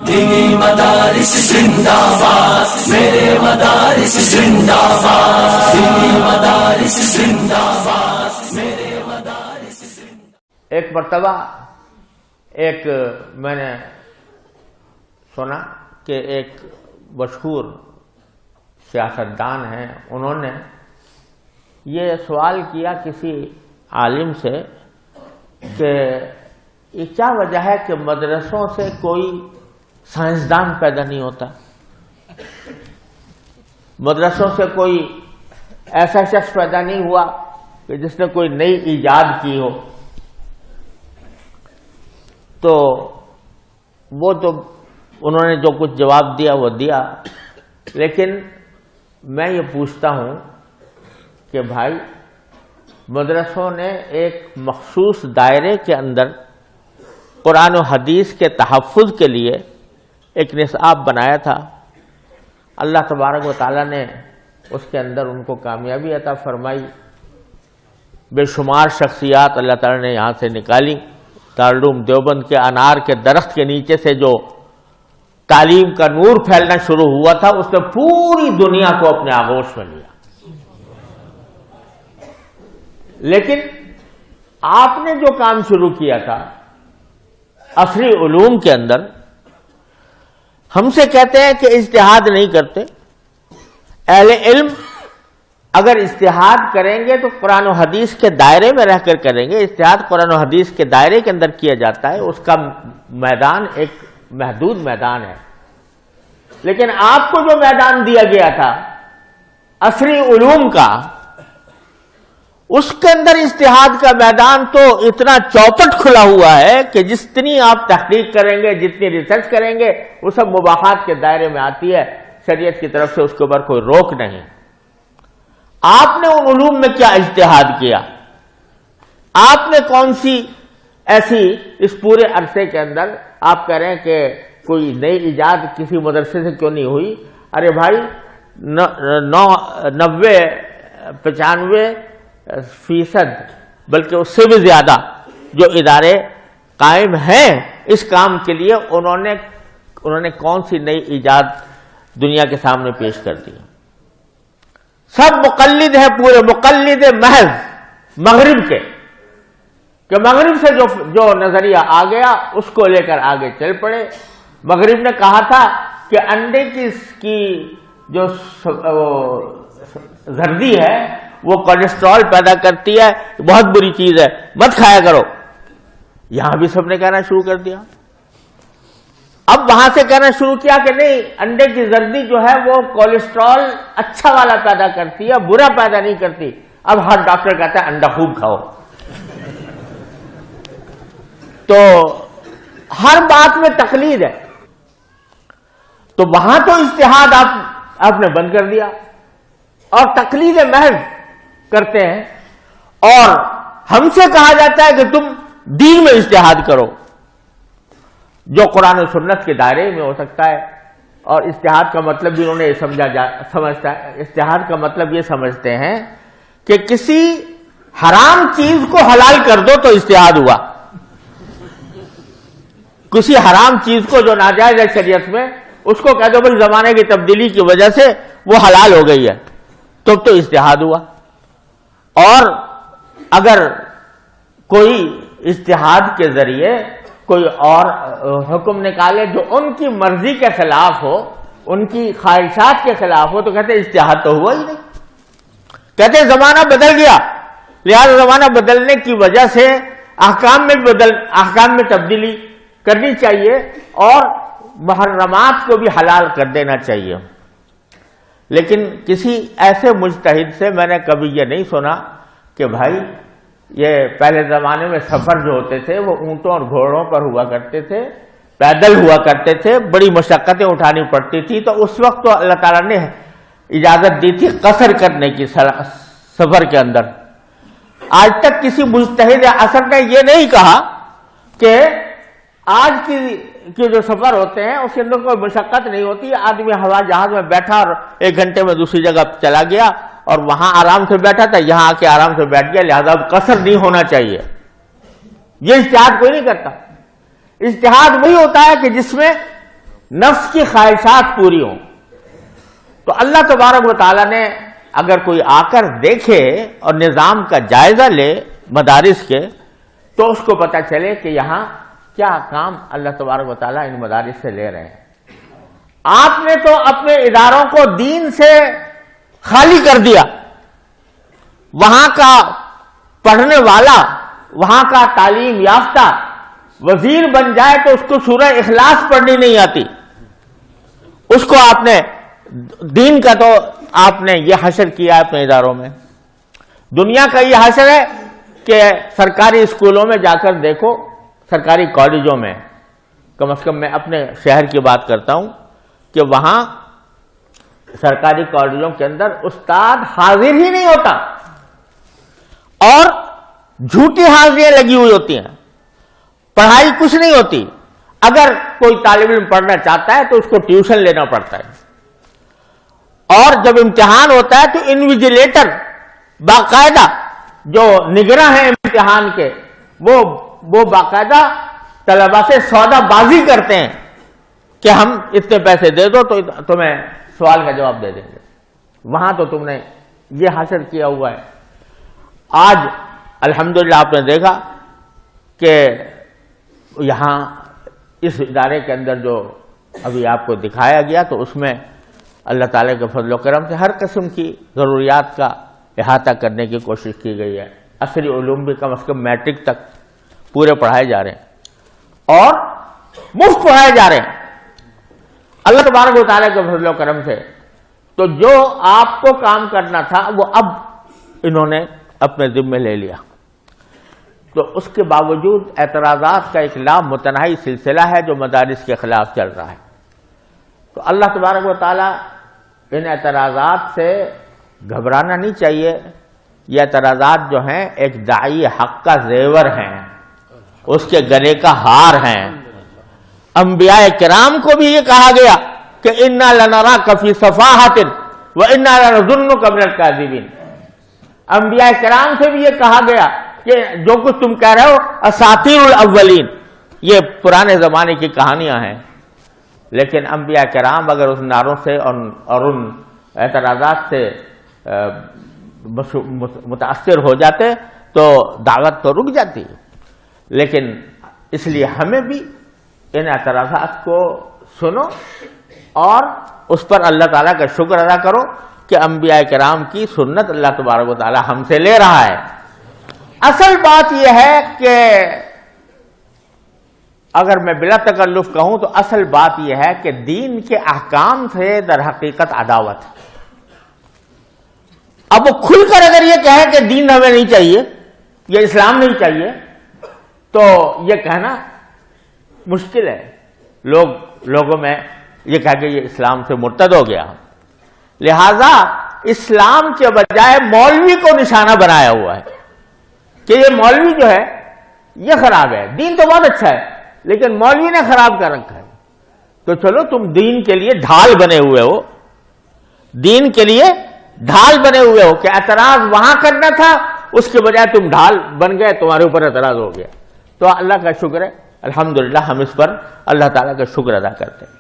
دینی مدارس زندہ باد، میرے مدارس زندہ باد، دینی مدارس زندہ باد، میرے مدارس زندہ باد۔ ایک مرتبہ میں نے سنا کہ ایک مشہور سیاستدان ہیں، انہوں نے یہ سوال کیا کسی عالم سے کہ یہ کیا وجہ ہے کہ مدرسوں سے کوئی سائنسدان پیدا نہیں ہوتا، مدرسوں سے کوئی ایسا شخص پیدا نہیں ہوا کہ جس نے کوئی نئی ایجاد کی ہو۔ تو انہوں نے جو کچھ جواب دیا وہ دیا، لیکن میں یہ پوچھتا ہوں کہ بھائی مدرسوں نے ایک مخصوص دائرے کے اندر قرآن و حدیث کے تحفظ کے لیے ایک نصاب بنایا تھا، اللہ تبارک و تعالیٰ نے اس کے اندر ان کو کامیابی عطا فرمائی، بے شمار شخصیات اللہ تعالیٰ نے یہاں سے نکالی۔ دارالعلوم دیوبند کے انار کے درخت کے نیچے سے جو تعلیم کا نور پھیلنا شروع ہوا تھا، اس نے پوری دنیا کو اپنے آغوش میں لیا۔ لیکن آپ نے جو کام شروع کیا تھا عصری علوم کے اندر، ہم سے کہتے ہیں کہ اجتہاد نہیں کرتے۔ اہل علم اگر اجتہاد کریں گے تو قرآن و حدیث کے دائرے میں رہ کر کریں گے۔ اجتہاد قرآن و حدیث کے دائرے کے اندر کیا جاتا ہے، اس کا میدان ایک محدود میدان ہے۔ لیکن آپ کو جو میدان دیا گیا تھا عصری علوم کا، اس کے اندر اجتہاد کا میدان تو اتنا چوپٹ کھلا ہوا ہے کہ جتنی آپ تحقیق کریں گے، جتنی ریسرچ کریں گے، وہ سب مباحات کے دائرے میں آتی ہے، شریعت کی طرف سے اس کے اوپر کوئی روک نہیں۔ آپ نے ان علوم میں کیا اجتہاد کیا؟ آپ نے کون سی ایسی اس پورے عرصے کے اندر آپ کہہ رہے ہیں کہ کوئی نئی ایجاد کسی مدرسے سے کیوں نہیں ہوئی؟ ارے بھائی 95% بلکہ اس سے بھی زیادہ جو ادارے قائم ہیں اس کام کے لیے، انہوں نے کون سی نئی ایجاد دنیا کے سامنے پیش کر دی؟ سب مقلد ہیں، پورے مقلد محض مغرب کے، کہ مغرب سے جو نظریہ آ گیا اس کو لے کر آگے چل پڑے۔ مغرب نے کہا تھا کہ انڈے کی جو زردی ہے وہ کولیسٹرول پیدا کرتی ہے، بہت بری چیز ہے، مت کھایا کرو۔ یہاں بھی سب نے کہنا شروع کر دیا۔ اب وہاں سے کہنا شروع کیا کہ نہیں، انڈے کی زردی جو ہے وہ کولیسٹرول اچھا والا پیدا کرتی ہے، برا پیدا نہیں کرتی۔ اب ہر ڈاکٹر کہتا ہے انڈا خوب کھاؤ۔ تو ہر بات میں تقلید ہے، تو وہاں تو اجتہاد آپ نے بند کر دیا اور تقلید محض کرتے ہیں، اور ہم سے کہا جاتا ہے کہ تم دین میں اجتہاد کرو، جو قرآن و سنت کے دائرے میں ہو سکتا ہے۔ اور اجتہاد کا مطلب بھی انہوں نے سمجھتا ہے، اجتہاد کا مطلب یہ سمجھتے ہیں کہ کسی حرام چیز کو حلال کر دو تو اجتہاد ہوا۔ کسی حرام چیز کو جو ناجائز ہے شریعت میں، اس کو کہہ دو بھائی زمانے کی تبدیلی کی وجہ سے وہ حلال ہو گئی ہے، تو اجتہاد ہوا۔ اور اگر کوئی اجتہاد کے ذریعے کوئی اور حکم نکالے جو ان کی مرضی کے خلاف ہو، ان کی خواہشات کے خلاف ہو، تو کہتے ہیں اجتہاد تو ہوا ہی نہیں۔ کہتے ہیں زمانہ بدل گیا، لہذا زمانہ بدلنے کی وجہ سے احکام میں تبدیلی کرنی چاہیے اور محرمات کو بھی حلال کر دینا چاہیے۔ لیکن کسی ایسے مجتہد سے میں نے کبھی یہ نہیں سنا کہ بھائی یہ پہلے زمانے میں سفر جو ہوتے تھے وہ اونٹوں اور گھوڑوں پر ہوا کرتے تھے، پیدل ہوا کرتے تھے، بڑی مشقتیں اٹھانی پڑتی تھی، تو اس وقت تو اللہ تعالیٰ نے اجازت دی تھی قصر کرنے کی سفر کے اندر۔ آج تک کسی مجتہد عصر نے یہ نہیں کہا کہ آج کی جو سفر ہوتے ہیں اس کے اندر کوئی مشقت نہیں ہوتی، آدمی ہوائی جہاز میں بیٹھا اور 1 گھنٹے میں دوسری جگہ چلا گیا، اور وہاں آرام سے بیٹھا تھا، یہاں آ کے آرام سے بیٹھ گیا، لہذا اب قصر نہیں ہونا چاہیے۔ یہ اجتہاد کوئی نہیں کرتا۔ اجتہاد وہی ہوتا ہے کہ جس میں نفس کی خواہشات پوری ہوں. تو اللہ تبارک و تعالیٰ نے اگر کوئی آ کر دیکھے اور نظام کا جائزہ لے مدارس کے تو اس کو پتہ چلے کہ یہاں کیا کام اللہ تبارک و تعالیٰ ان مدارس سے لے رہے ہیں. آپ نے تو اپنے اداروں کو دین سے خالی کر دیا. وہاں کا پڑھنے والا، وہاں کا تعلیم یافتہ وزیر بن جائے تو اس کو سورہ اخلاص پڑھنی نہیں آتی. اس کو آپ نے دین کا تو آپ نے یہ حشر کیا اپنے اداروں میں. دنیا کا یہ حشر ہے کہ سرکاری اسکولوں میں جا کر دیکھو، سرکاری کالجوں میں، کم از کم میں اپنے شہر کی بات کرتا ہوں کہ وہاں سرکاری کالجوں کے اندر استاد حاضر ہی نہیں ہوتا اور جھوٹی حاضریاں لگی ہوئی ہوتی ہیں، پڑھائی کچھ نہیں ہوتی. اگر کوئی طالب علم پڑھنا چاہتا ہے تو اس کو ٹیوشن لینا پڑتا ہے، اور جب امتحان ہوتا ہے تو انویجیلیٹر باقاعدہ جو نگراں ہیں امتحان کے وہ باقاعدہ طلبہ سے سودا بازی کرتے ہیں کہ ہم اتنے پیسے دے دو تو تمہیں سوال کا جواب دے دیں گے. وہاں تو تم نے یہ حاصل کیا ہوا ہے. آج الحمدللہ آپ نے دیکھا کہ یہاں اس ادارے کے اندر جو ابھی آپ کو دکھایا گیا تو اس میں اللہ تعالیٰ کے فضل و کرم سے ہر قسم کی ضروریات کا احاطہ کرنے کی کوشش کی گئی ہے. عصری علوم بھی کم از کم میٹرک تک پورے پڑھائے جا رہے ہیں اور مفت پڑھائے جا رہے ہیں اللہ تبارک و تعالیٰ کے فضل و کرم سے. تو جو آپ کو کام کرنا تھا وہ اب انہوں نے اپنے ذمے لے لیا. تو اس کے باوجود اعتراضات کا ایک لامتناہی سلسلہ ہے جو مدارس کے خلاف چل رہا ہے. تو اللہ تبارک و تعالیٰ ان اعتراضات سے گھبرانا نہیں چاہیے. یہ اعتراضات جو ہیں ایک داعی حق کا زیور ہیں، اس کے گلے کا ہار ہیں. انبیاء کرام کو بھی یہ کہا گیا کہ انا لنراک فی صفاحۃ وانا لنظنک من الکاذبین. انبیاء کرام سے بھی یہ کہا گیا کہ جو کچھ تم کہہ رہے ہو اساطیر الاولین، یہ پرانے زمانے کی کہانیاں ہیں. لیکن انبیاء کرام اگر اس نعروں سے اور ان اعتراضات سے متاثر ہو جاتے تو دعوت تو رک جاتی. لیکن اس لیے ہمیں بھی ان اعتراضات کو سنو اور اس پر اللہ تعالیٰ کا شکر ادا کرو کہ انبیاء کرام کی سنت اللہ تبارک و تعالیٰ ہم سے لے رہا ہے. اصل بات یہ ہے کہ اگر میں بلا تکلف کہوں تو اصل بات یہ ہے کہ دین کے احکام سے در حقیقت عداوت ہے. اب وہ کھل کر اگر یہ کہے کہ دین ہمیں نہیں چاہیے، یہ اسلام نہیں چاہیے، تو یہ کہنا مشکل ہے. لوگوں میں یہ کہا کہ یہ اسلام سے مرتد ہو گیا. لہذا اسلام کے بجائے مولوی کو نشانہ بنایا ہوا ہے کہ یہ مولوی جو ہے یہ خراب ہے. دین تو بہت اچھا ہے لیکن مولوی نے خراب کر رکھا ہے. تو چلو تم دین کے لیے ڈھال بنے ہوئے ہو، دین کے لیے ڈھال بنے ہوئے ہو کہ اعتراض وہاں کرنا تھا، اس کے بجائے تم ڈھال بن گئے، تمہارے اوپر اعتراض ہو گیا. تو اللہ کا شکر ہے، الحمدللہ ہم اس پر اللہ تعالیٰ کا شکر ادا کرتے ہیں.